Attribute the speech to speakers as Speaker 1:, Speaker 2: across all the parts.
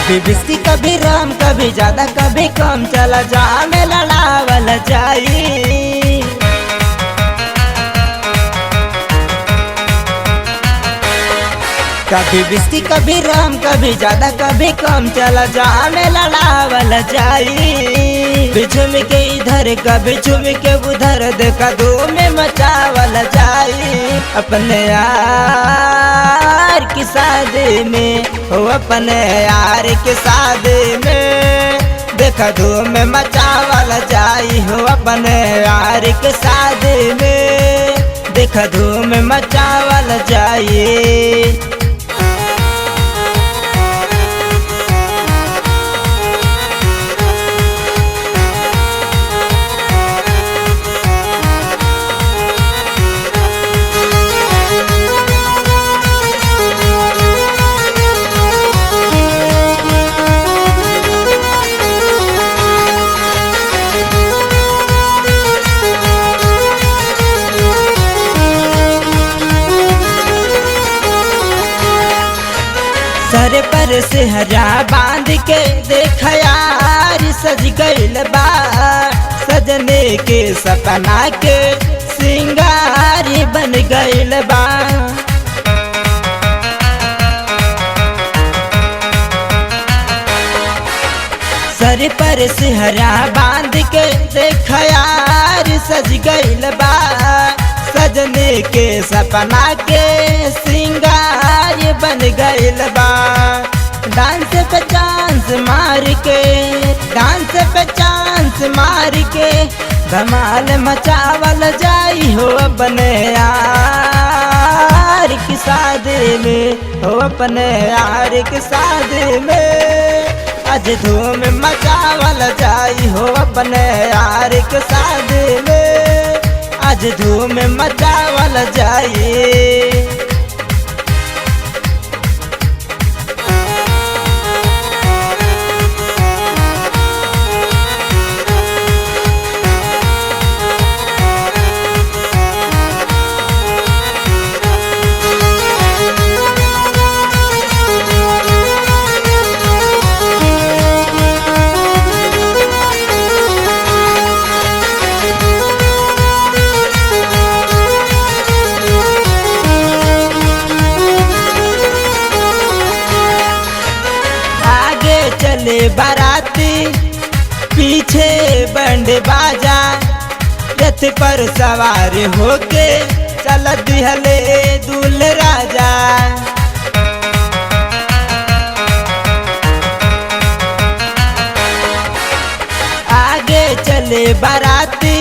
Speaker 1: कभी बिस्की कभी राम कभी ज्यादा कभी कम, चला जा में लड़ावल जाई। कभी बिस्की कभी राम कभी ज्यादा कभी कम, चला जा में लड़ावल जाई। झुम के इधर कभी झुम के उधर, देखा दो में मचावल जाई। अपने यार की शादी में हो, अपने यार की शादी में देखा दो में मचावल जाई हो। अपने यार की शादी में देखा दो में मचावल जाई। सर पर से हरा बांध के देख यार, सज गइल बा सजने के सपना के सिंगार बन गइल बा। सर पर से हरा बांध के देख यार, सज गइल बा सजने के सपना के सिंगार बन गइल बा। डांस पे चांस मार के, डांस पे चांस मार के धमाल मचावल जाई हो। अपने यार की शादी में हो, अपने यार की शादी में आज धूम मचावल जाई हो। अपने यार की शादी में आज धूम मचावल जाई। चले बाराती पीछे बैंड बाजा, रथ पर सवार होके चल दिहले दूल्हा राजा। आगे चले बाराती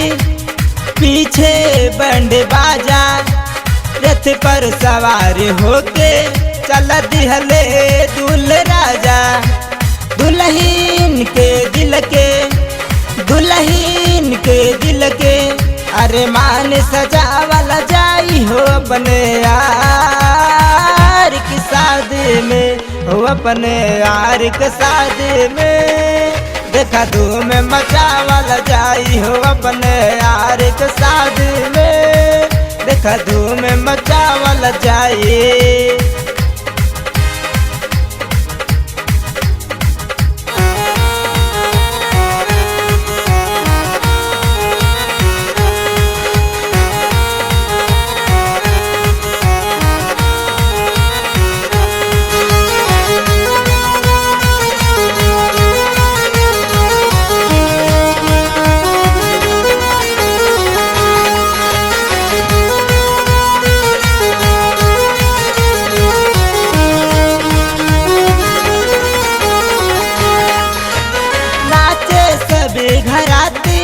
Speaker 1: पीछे बैंड बाजा, रथ पर सवार होके चल दिहले दूल्हा राजा। दुल्हन के दिल के, दुल्हन के दिल के अरे मान सजावल जाई हो। अपने यार की शादी में हो, अपने यार की शादी में देखा धूम मचावल जाई हो। अपने यार की शादी में देखा धूम मचावल जाई। घराती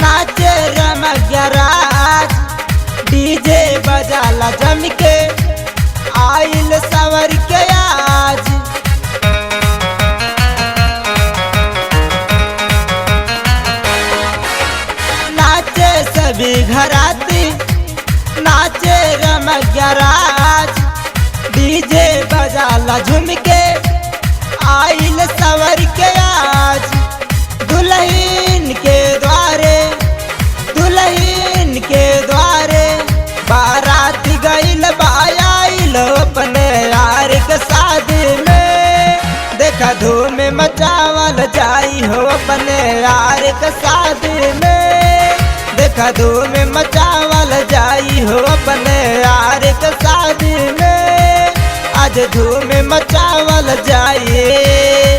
Speaker 1: नाचे रमैया राज, डीजे बजाला जम के आइल सवर के आज। नाचे सभी घराती नाचे रमैया राज, डीजे बजाला झुम के आइल सवर के आज। दुल्हन के द्वारे, दुल्हन के द्वारे बारात गइल बायाइल अपने यार के शादी में। देखा धूम मचावल जाई हो अपने यार के शादी में। देखा धूम मचावल जाई हो अपने यार के शादी में। आज धूम मचावल जाई।